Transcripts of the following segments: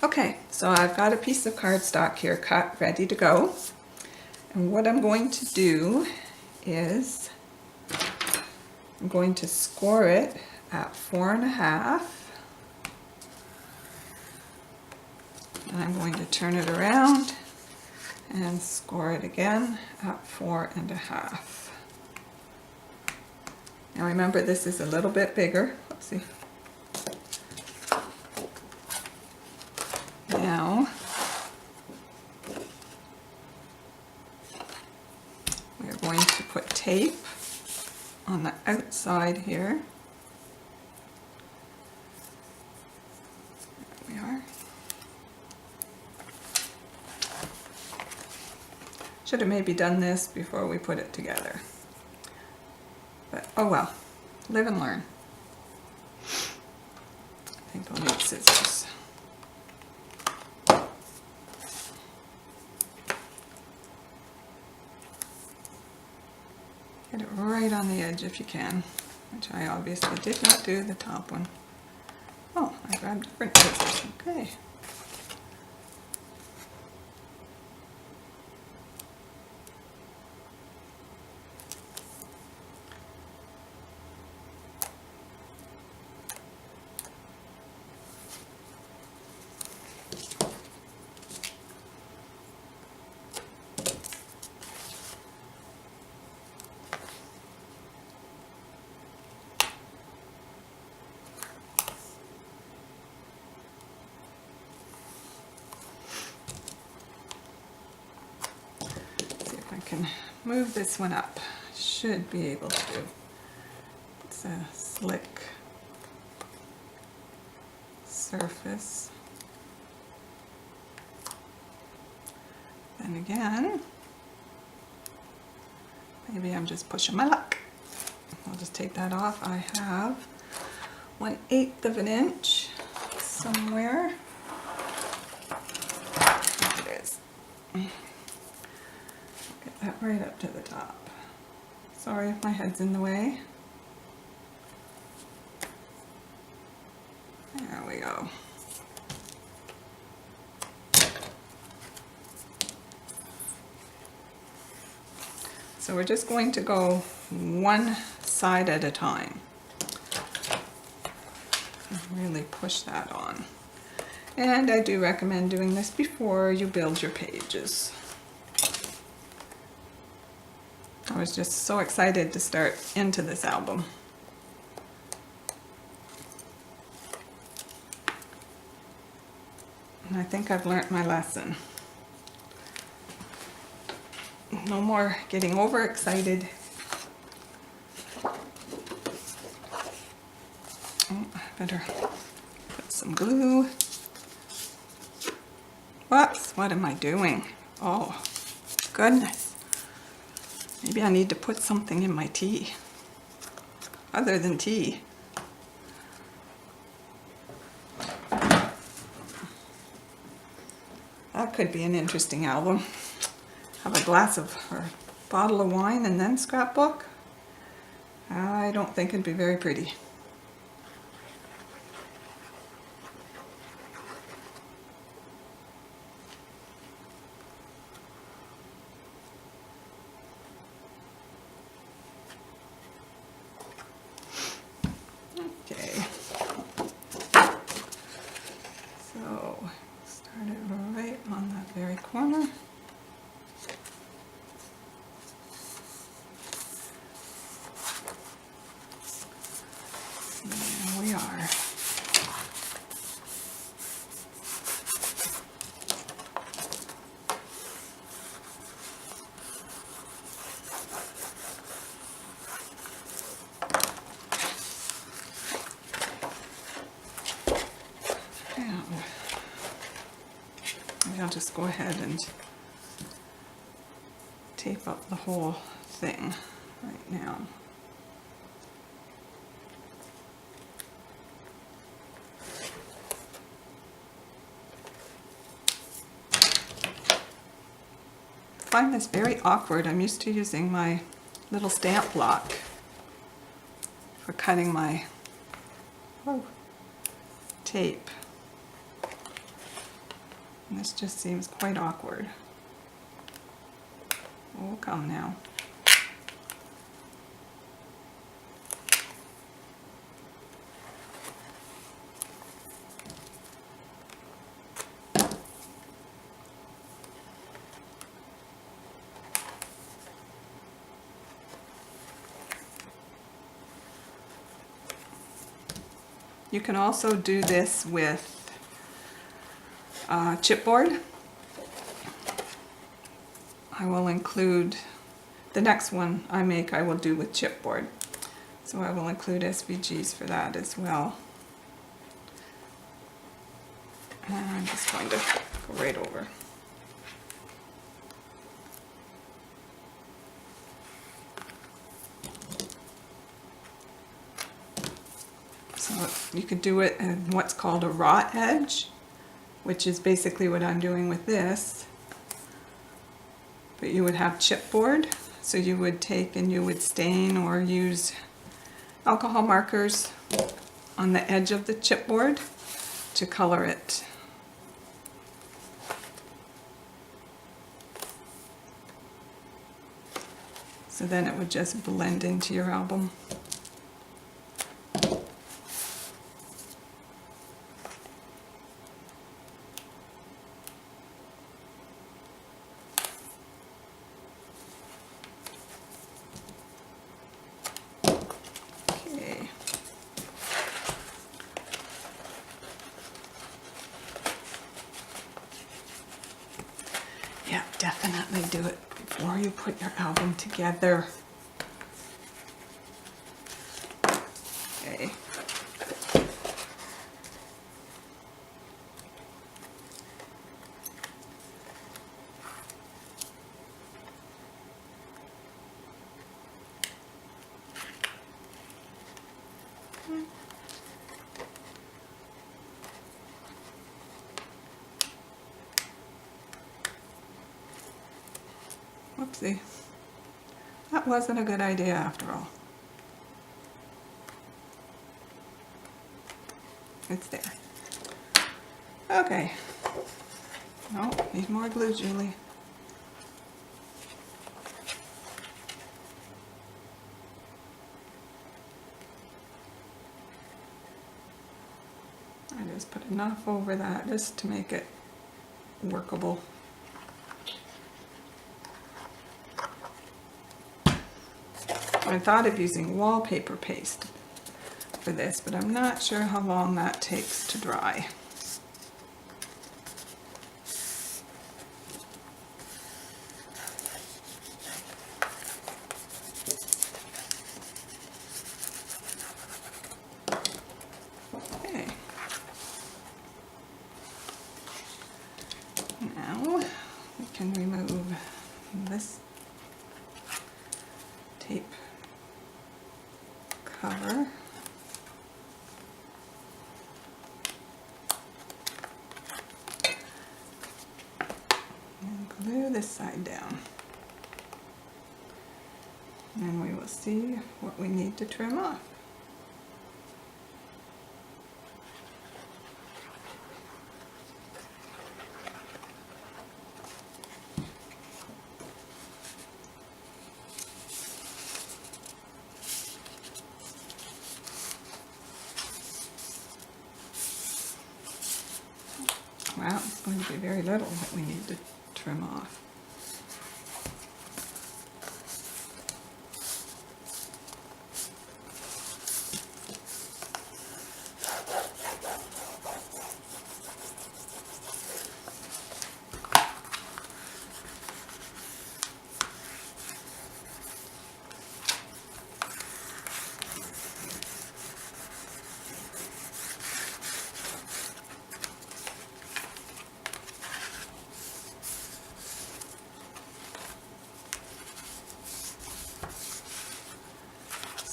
Okay, so I've got a piece of cardstock here cut, ready to go. And what I'm going to do is I'm going to score it at 4.5. And I'm going to turn it around and score it again at 4.5. Now remember, this is a little bit bigger. Let's see. Now, we're going to put tape on the outside here. There we are. Should have maybe done this before we put it together. But oh well, live and learn. I think we'll need scissors. Get it right on the edge if you can, which I obviously did not do, the top one. Oh, I grabbed different scissors. Okay. Can move this one up. Should be able to. It's a slick surface. Then again, maybe I'm just pushing my luck. I'll just take that off. I have 1/8 of an inch somewhere. There it is. Get that right up to the top. Sorry if my head's in the way. There we go. So we're just going to go one side at a time. Really push that on. And I do recommend doing this before you build your pages. I was just so excited to start into this album. And I think I've learnt my lesson. No more getting overexcited. Oh, I better put some glue. Whoops, what am I doing? Oh, goodness. Maybe I need to put something in my tea, other than tea. That could be an interesting album. Have a glass of, or a bottle of wine and then scrapbook? I don't think it'd be very pretty. Okay. So, start it right on that very corner. There we are. Maybe I'll just go ahead and tape up the whole thing right now. I find this very awkward. I'm used to using my little stamp block for cutting my tape. And this just seems quite awkward. Oh, come now. You can also do this with chipboard. I will include the next one I make, I will do with chipboard. So I will include SVGs for that as well. And I'm just going to go right over. So you could do it in what's called a raw edge, which is basically what I'm doing with this. But you would have chipboard, so you would take and you would stain or use alcohol markers on the edge of the chipboard to color it. So then it would just blend into your album. Yeah, definitely do it before you put your album together. Okay. Whoopsie. That wasn't a good idea after all. It's there. Okay. No, need more glue, Julie. I just put enough over that just to make it workable. I thought of using wallpaper paste for this, but I'm not sure how long that takes to dry. Okay. Now we can remove this tape cover. And glue this side down. And we will see what we need to trim off. Wow, it's going to be very little that we need to trim off.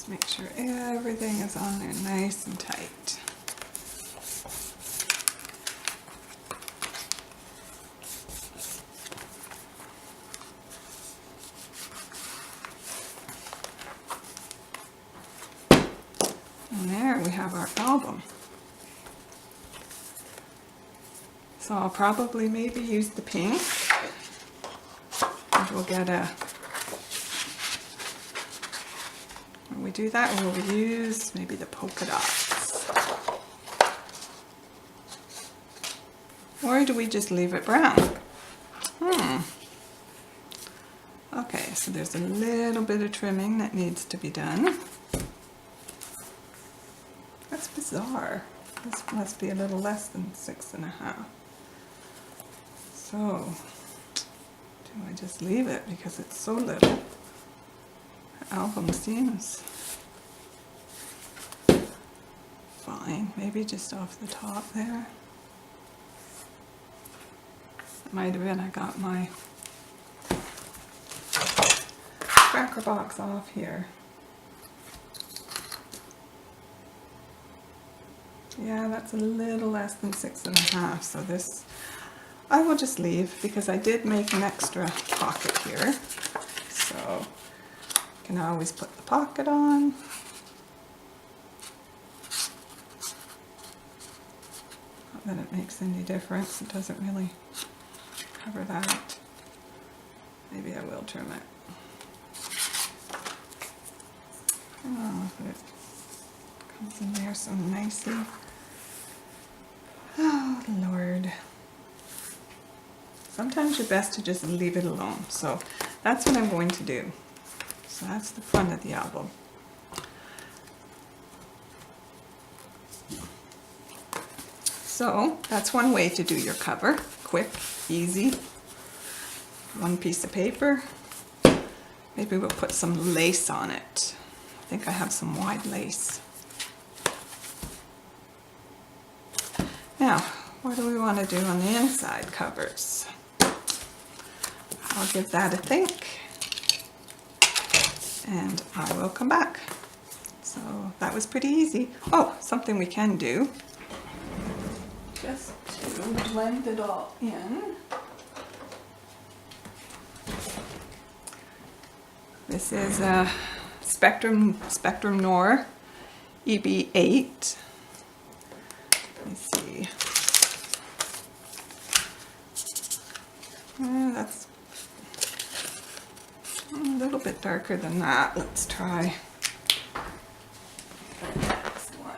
Make sure everything is on there nice and tight. And there we have our album. So I'll probably maybe use the pink. And we'll get a, when we do that, we'll use maybe the polka dots. Or do we just leave it brown? Okay, so there's a little bit of trimming that needs to be done. That's bizarre. This must be a little less than 6.5. So, do I just leave it because it's so little? The album seems fine. Maybe just off the top there. It might have been I got my cracker box off here. Yeah, that's a little less than 6.5, so this I will just leave because I did make an extra pocket here. So you can always put the pocket on. Not that it makes any difference, it doesn't really cover that. Maybe I will trim it. Oh, but it comes in there so nicely. Oh, Lord. Sometimes you're best to just leave it alone. So that's what I'm going to do. So that's the front of the album. So that's one way to do your cover. Quick, easy. One piece of paper. Maybe we'll put some lace on it. I think I have some wide lace. Now, what do we want to do on the inside covers? I'll give that a think and I will come back. So that was pretty easy. Oh, something we can do just to blend it all in. This is a Spectrum Noir EB8. Let me see. That's a little bit darker than that. Let's try the next one.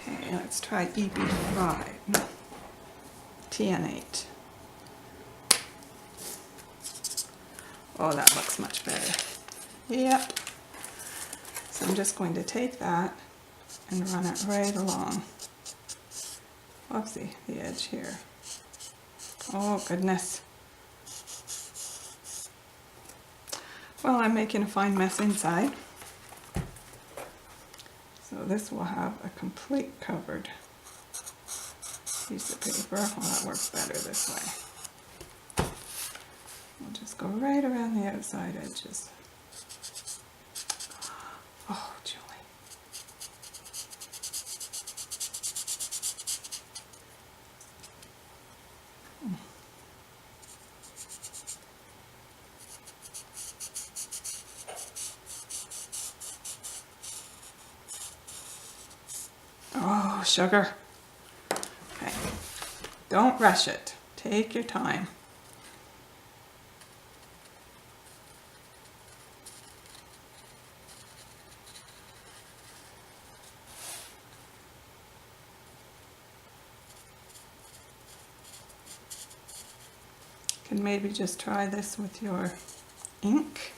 Okay, let's try EB5. No, TN8. Oh, that looks much better. Yep. So I'm just going to take that and run it right along. Whoopsie, the edge here. Oh, goodness. Well, I'm making a fine mess inside. So this will have a complete covered piece of paper. Well, that works better this way. We'll just go right around the outside edges. Oh, Julie. Oh, sugar. Okay. Don't rush it. Take your time. Can maybe just try this with your ink.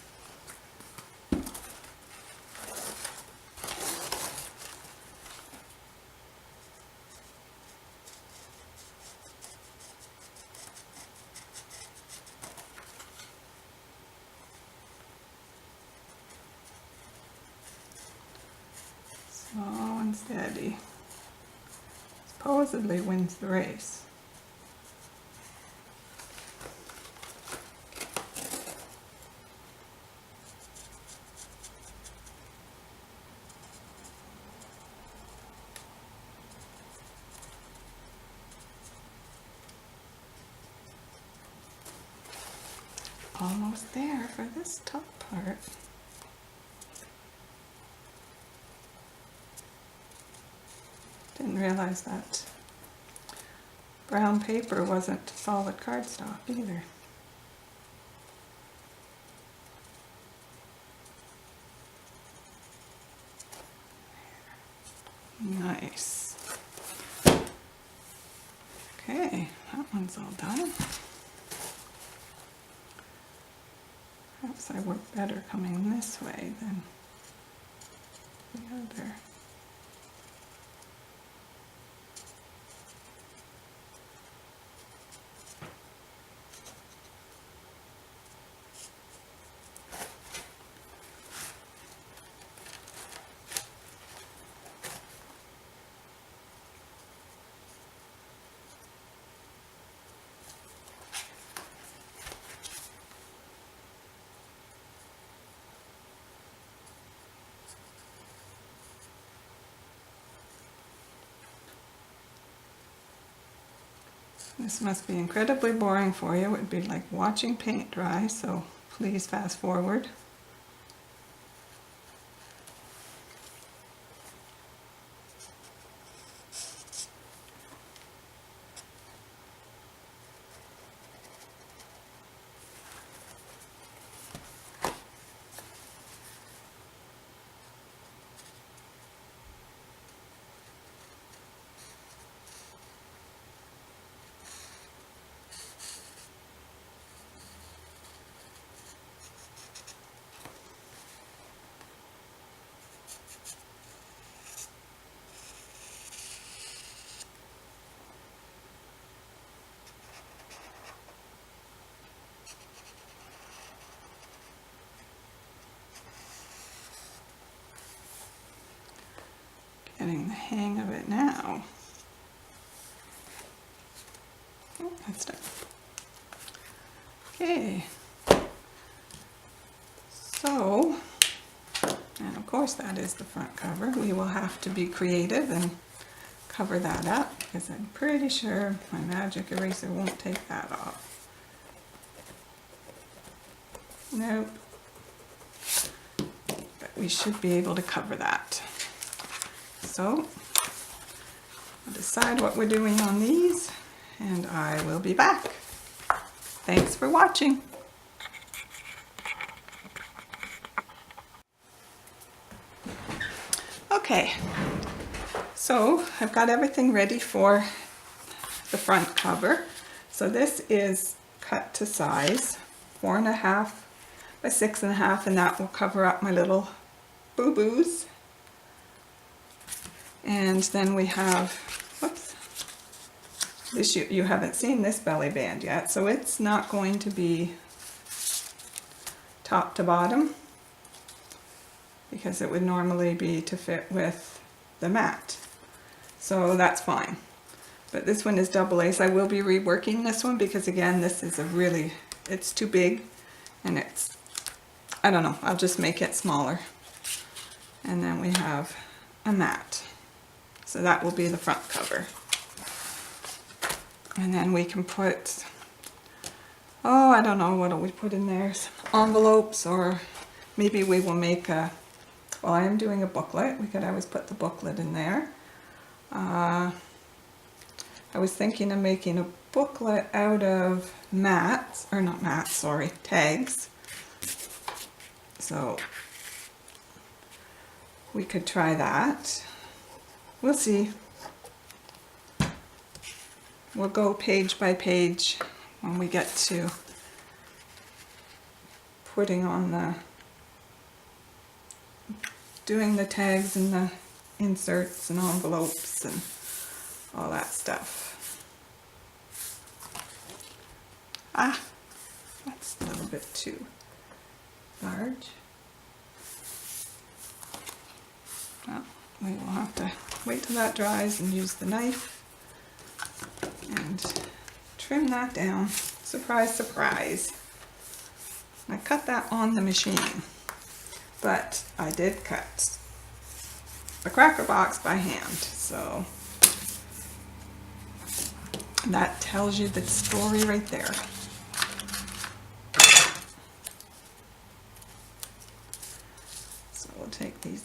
Slow and steady. Supposedly wins the race. almost there for this top part. Didn't realize that brown paper wasn't solid cardstock either. Nice. Okay, that one's all done. Perhaps I work better coming this way than the other. This must be incredibly boring for you. It would be like watching paint dry, so please fast forward. Getting the hang of it now. Oh, that's done. Okay. So, and of course that is the front cover. We will have to be creative and cover that up because I'm pretty sure my magic eraser won't take that off. Nope. But we should be able to cover that. So, I'll decide what we're doing on these, and I will be back. Thanks for watching. Okay, so I've got everything ready for the front cover. So this is cut to size, 4.5 by 6.5, and that will cover up my little boo-boos. And then we have, whoops, this you haven't seen this belly band yet, so it's not going to be top to bottom because it would normally be to fit with the mat. So that's fine. But this one is double lace. I will be reworking this one because again, this is it's too big and I don't know, I'll just make it smaller. And then we have a mat. So that will be the front cover. And then we can put, oh, I don't know, what do we put in there? Some envelopes, or maybe we will make a, well, I am doing a booklet. We could always put the booklet in there. I was thinking of making a booklet out of mats, or not mats, sorry, tags. So we could try that. We'll see. We'll go page by page when we get to putting on doing the tags and the inserts and envelopes and all that stuff. Ah, that's a little bit too large. Well, we will have to wait till that dries and use the knife and trim that down. Surprise, surprise. I cut that on the machine, but I did cut the cracker box by hand, so that tells you the story right there.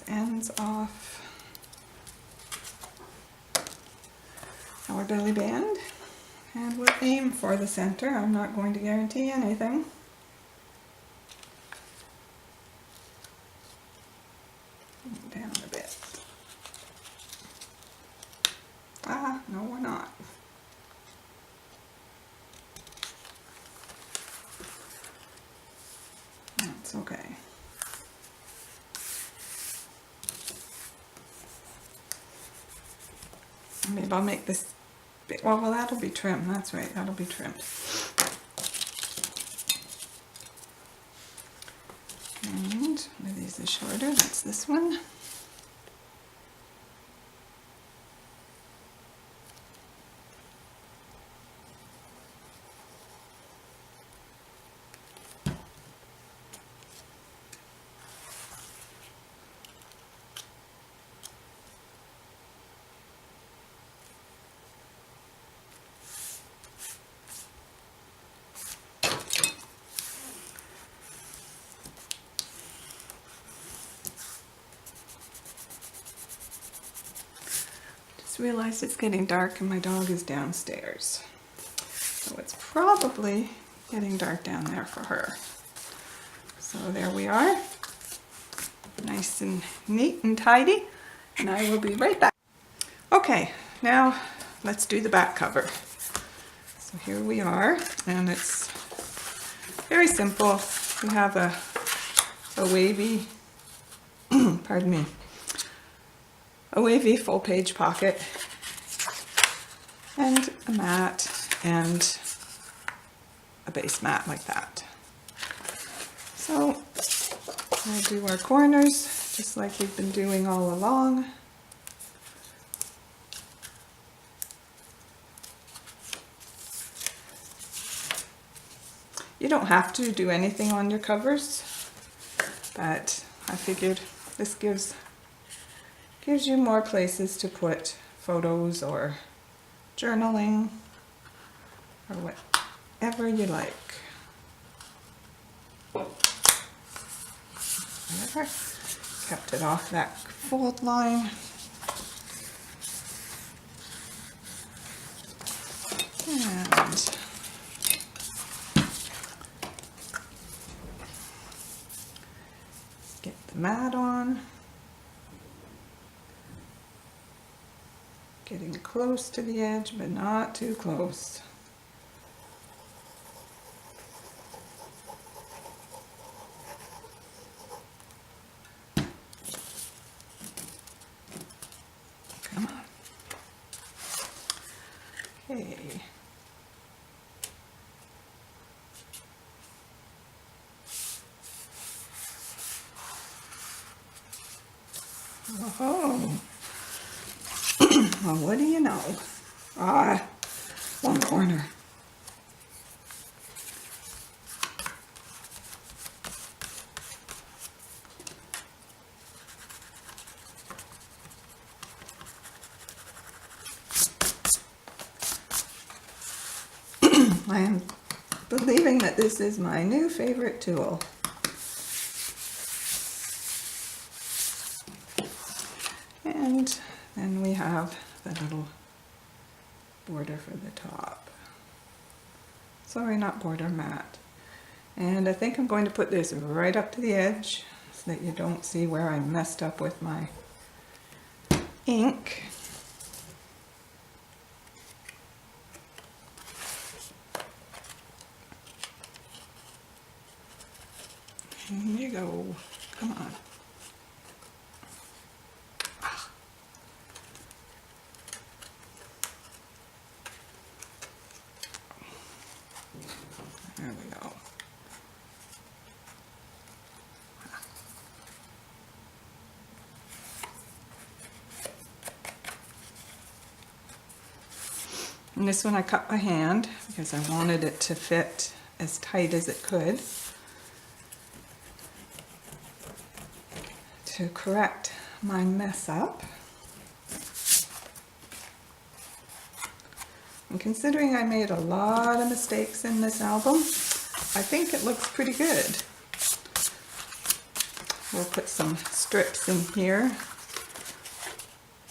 ends off our belly band, and we'll aim for the center. I'm not going to guarantee anything. Down a bit. Ah, no, we're not. That's okay. Maybe I'll make this big. Well, that'll be trimmed. That's right, that'll be trimmed. And one of these is shorter. That's this one. Realized it's getting dark and my dog is downstairs, so it's probably getting dark down there for her. So there we are, nice and neat and tidy, and I will be right back. Okay, now let's do the back cover. So here we are, and it's very simple. We have a wavy pardon me, a wavy full page pocket, and a mat, and a base mat like that. So we'll do our corners just like we've been doing all along. You don't have to do anything on your covers, but I figured this gives you more places to put photos or journaling or whatever you like. Whatever. Kept it off that fold line. And get the mat on. Getting close to the edge, but not too close. Come on. Okay. Oh. Well, what do you know? One corner. I am believing that this is my new favorite tool. And then we have the little border for the top. Sorry, not border, mat. And I think I'm going to put this right up to the edge so that you don't see where I messed up with my ink. Here you go. Come on. There we go. And this one I cut by hand because I wanted it to fit as tight as it could to correct my mess up. And considering I made a lot of mistakes in this album, I think it looks pretty good. we'll put some strips in here.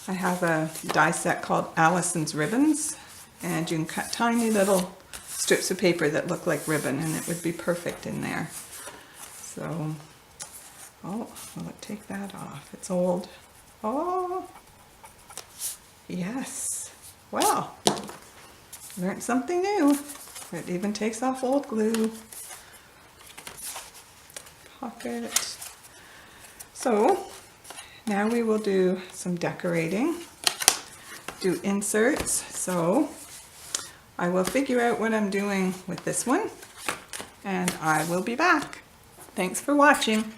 I have a die set called Allison's Ribbons, and you can cut tiny little strips of paper that look like ribbon, and it would be perfect in there. So, oh, will it take that off? It's old. Oh, yes. Well, learned something new. It even takes off old glue. Pocket. So, now we will do some decorating, do inserts. So, I will figure out what I'm doing with this one, and I will be back. Thanks for watching.